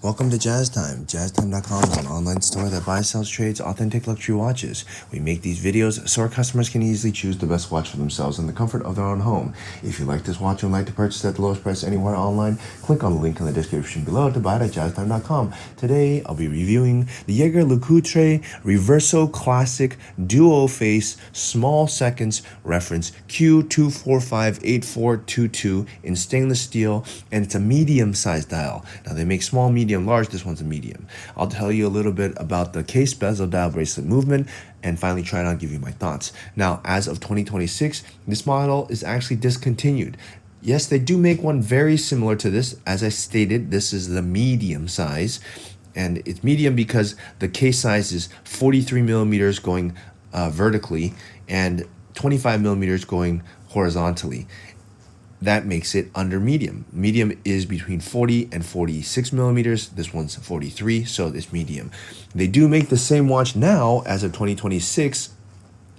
Welcome to Jazz Time. JazzTime.com is an online store that buys, sells, trades authentic luxury watches. We make these videos so our customers can easily choose the best watch for themselves in the comfort of their own home. If you like this watch and would like to purchase it at the lowest price anywhere online, click on the link in the description below to buy it at JazzTime.com. Today, I'll be reviewing the Jaeger-LeCoultre Reverso Classic Duoface Small Seconds Reference Q2458422 in stainless steel, and it's a medium-sized dial. Now, they make small, medium, large. This one's a medium. I'll tell you a little bit about the case, bezel, dial, bracelet movement, and finally try it on and give you my thoughts. Now, as of 2026, this model is actually discontinued. Yes, they do make one very similar to this. As I stated, this is the medium size, and it's medium because the case size is 43 millimeters going vertically and 25 millimeters going horizontally. That makes it under medium. Medium is between 40 and 46 millimeters. This one's 43, so it's medium. They do make the same watch now as of 2026,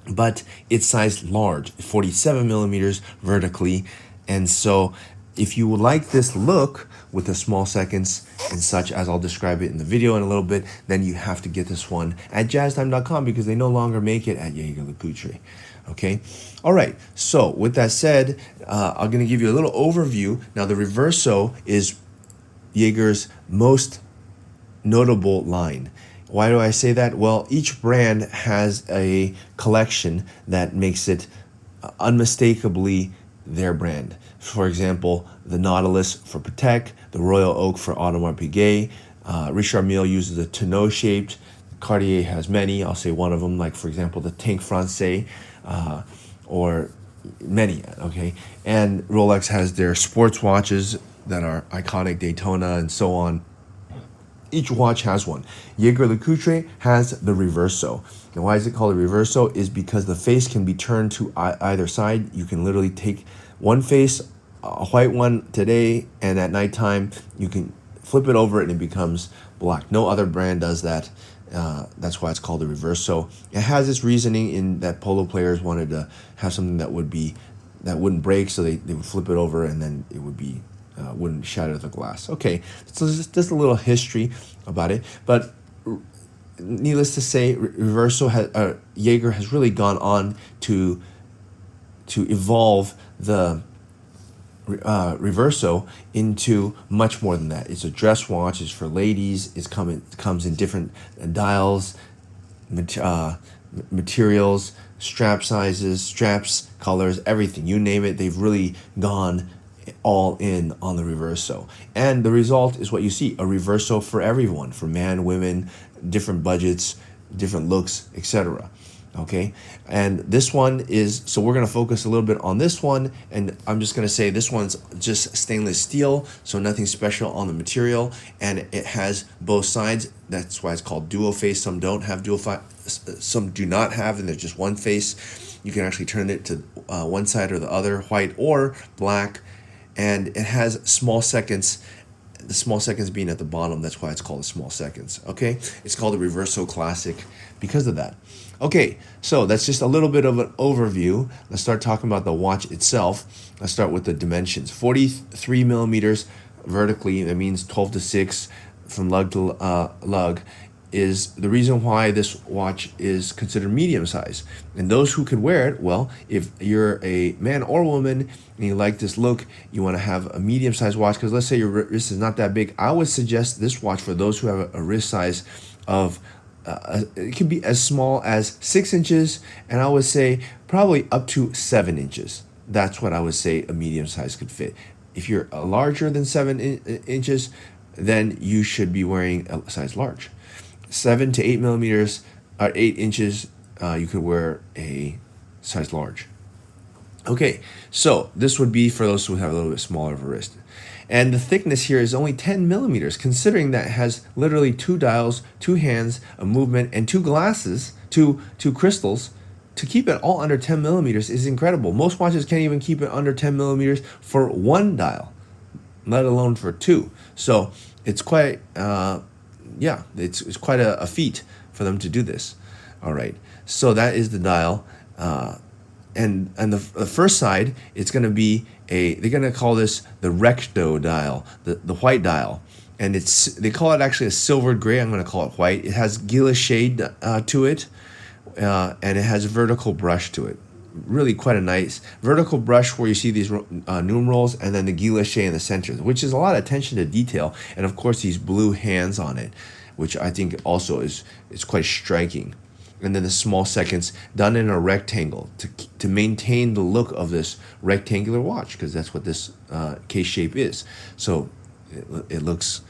but it's sized large, 47 millimeters vertically. And so if you would like this look with the small seconds and such, as I'll describe it in the video in a little bit, then you have to get this one at jazztime.com because they no longer make it at Jaeger-LeCoultre. Okay. All right. So with that said, I'm going to give you a little overview. Now, the Reverso is Jaeger's most notable line. Why do I say that? Well, each brand has a collection that makes it unmistakably their brand. For example, the Nautilus for Patek, the Royal Oak for Audemars Piguet, Richard Mille uses a tonneau shaped. Cartier has many. I'll say one of them, like for example, the Tank Francais, or many, okay? And Rolex has their sports watches that are iconic, Daytona and so on. Each watch has one. Jaeger-LeCoultre has the Reverso. And why is it called a Reverso? Is because the face can be turned to either side. You can literally take one face, a white one today, and at nighttime you can flip it over and it becomes black. No other brand does that. That's why it's called the Reverso. It has this reasoning in that polo players wanted to have something that wouldn't break, so they would flip it over and then it would be wouldn't shatter the glass. Okay, so just a little history about it. But needless to say, Jaeger has really gone on to evolve the Reverso into much more than that. It's a dress watch. It's for ladies. It comes in different dials, materials, strap sizes, straps, colors, everything. You name it. They've really gone all in on the Reverso. And the result is what you see, a Reverso for everyone, for man, women, different budgets, different looks, etc. Okay, and this one is, so we're going to focus a little bit on this one, and I'm just going to say this one's just stainless steel, so nothing special on the material, and it has both sides. That's why it's called Duoface. Some don't have some do not have, and there's just one face. You can actually turn it to one side or the other, white or black, and it has small seconds. The small seconds being at the bottom, that's why it's called a small seconds. Okay, it's called the Reverso Classic because of that. Okay, so that's just a little bit of an overview. Let's start talking about the watch itself. Let's start with the dimensions. 43 millimeters vertically, that means 12 to 6 from lug to lug, is the reason why this watch is considered medium size. And those who could wear it, well, if you're a man or woman and you like this look, you want to have a medium size watch, because let's say your wrist is not that big, I would suggest this watch for those who have a wrist size of it can be as small as 6 inches, and I would say probably up to 7 inches. That's what I would say a medium size could fit. If you're larger than 7 inches, then you should be wearing a size large. 7 to 8 millimeters, or 8 inches, you could wear a size large. Okay, so this would be for those who have a little bit smaller of a wrist. And the thickness here is only 10 millimeters, considering that it has literally 2 dials, 2 hands, a movement, and 2 glasses, two crystals. To keep it all under 10 millimeters is incredible. Most watches can't even keep it under 10 millimeters for 1 dial, let alone for 2. So it's quite, it's quite a feat for them to do this. All right, so that is the dial. And the first side, it's going to be they're going to call this the recto dial, the white dial. and they call it actually a silvered gray. I'm going to call it white. It has Gila shade to it, and it has a vertical brush to it. Really quite a nice vertical brush where you see these numerals and then the Gila shade in the center, which is a lot of attention to detail, and of course these blue hands on it, which I think also is quite striking. And then the small seconds done in a rectangle to maintain the look of this rectangular watch, because that's what this case shape is. So it looks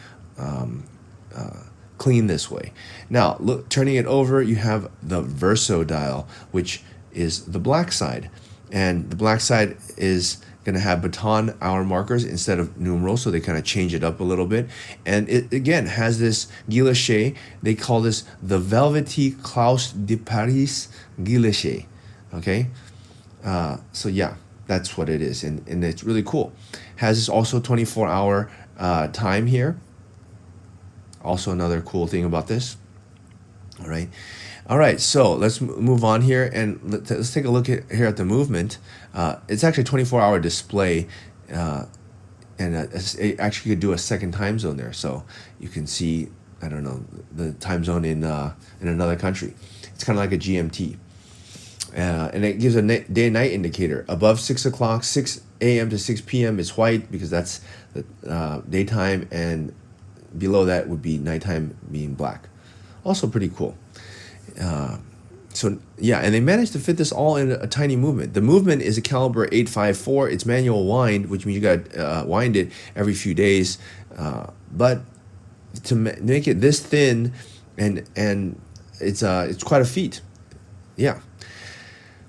clean this way. Now look, turning it over, you have the Verso dial, which is the black side, and the black side is going to have baton hour markers instead of numerals, so they kind of change it up a little bit. And it again has this guilloche. They call this the Velvety Klaus de Paris guilloche. Okay, so yeah, that's what it is, and it's really cool. Has this also 24-hour time here. Also another cool thing about this. All right, so let's move on here, and let's take a look here at the movement. It's actually a 24-hour display, and it actually could do a second time zone there, so you can see, I don't know, the time zone in another country. It's kind of like a GMT, and it gives a day-night indicator. Above 6 o'clock, 6 a.m. to 6 p.m. is white because that's the daytime, and below that would be nighttime, being black. Also pretty cool. So yeah, and they managed to fit this all in a tiny movement. The movement is a caliber 854. It's manual wind, which means you got wind it every few days. But to make it this thin, and it's quite a feat. Yeah.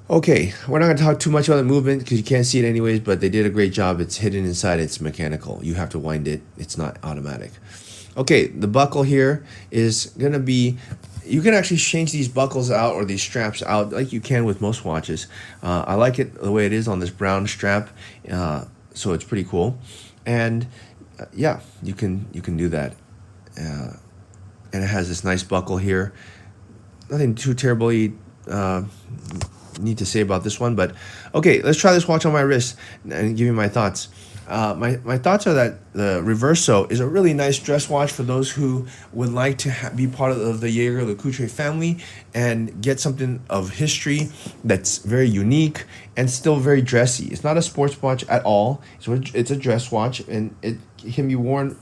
Okay, we're not going to talk too much about the movement because you can't see it anyways, but they did a great job. It's hidden inside. It's mechanical. You have to wind it. It's not automatic. Okay, the buckle here is going to be, you can actually change these buckles out or these straps out like you can with most watches. I like it the way it is on this brown strap, so it's pretty cool. And yeah, you can do that. And it has this nice buckle here. Nothing too terribly need to say about this one, but okay, let's try this watch on my wrist and give you my thoughts. My thoughts are that the Reverso is a really nice dress watch for those who would like to be part of the Jaeger-LeCoultre family and get something of history that's very unique and still very dressy. It's not a sports watch at all. It's a dress watch, and it can be worn,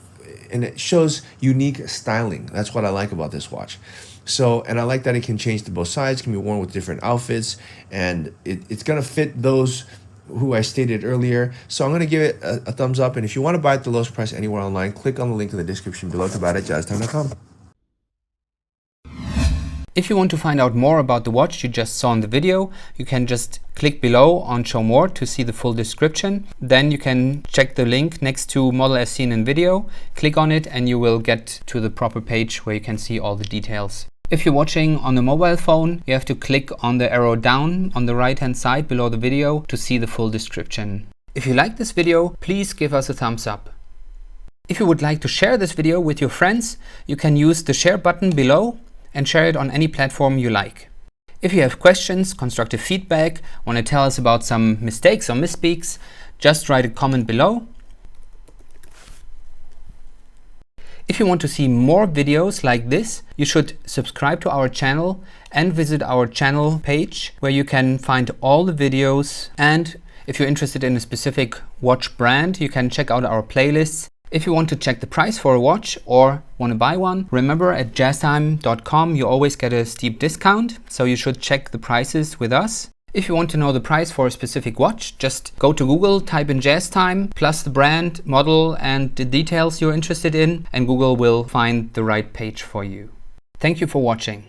and it shows unique styling. That's what I like about this watch. So, and I like that it can change to both sides, can be worn with different outfits, and it's going to fit those who I stated earlier. So I'm going to give it a thumbs up, and if you want to buy it at the lowest price anywhere online, click on the link in the description below to buy it at jazztime.com. If you want to find out more about the watch you just saw in the video, you can just click below on Show More to see the full description. Then you can check the link next to Model as seen in video, click on it, and you will get to the proper page where you can see all the details. If you're watching on a mobile phone, you have to click on the arrow down on the right hand side below the video to see the full description. If you like this video, please give us a thumbs up. If you would like to share this video with your friends, you can use the share button below and share it on any platform you like. If you have questions, constructive feedback, want to tell us about some mistakes or misspeaks, just write a comment below. If you want to see more videos like this, you should subscribe to our channel and visit our channel page where you can find all the videos. And if you're interested in a specific watch brand, you can check out our playlists. If you want to check the price for a watch or want to buy one, remember at jazztime.com you always get a steep discount, so you should check the prices with us. If you want to know the price for a specific watch, just go to Google, type in Jazz Time, plus the brand, model, and the details you're interested in, and Google will find the right page for you. Thank you for watching.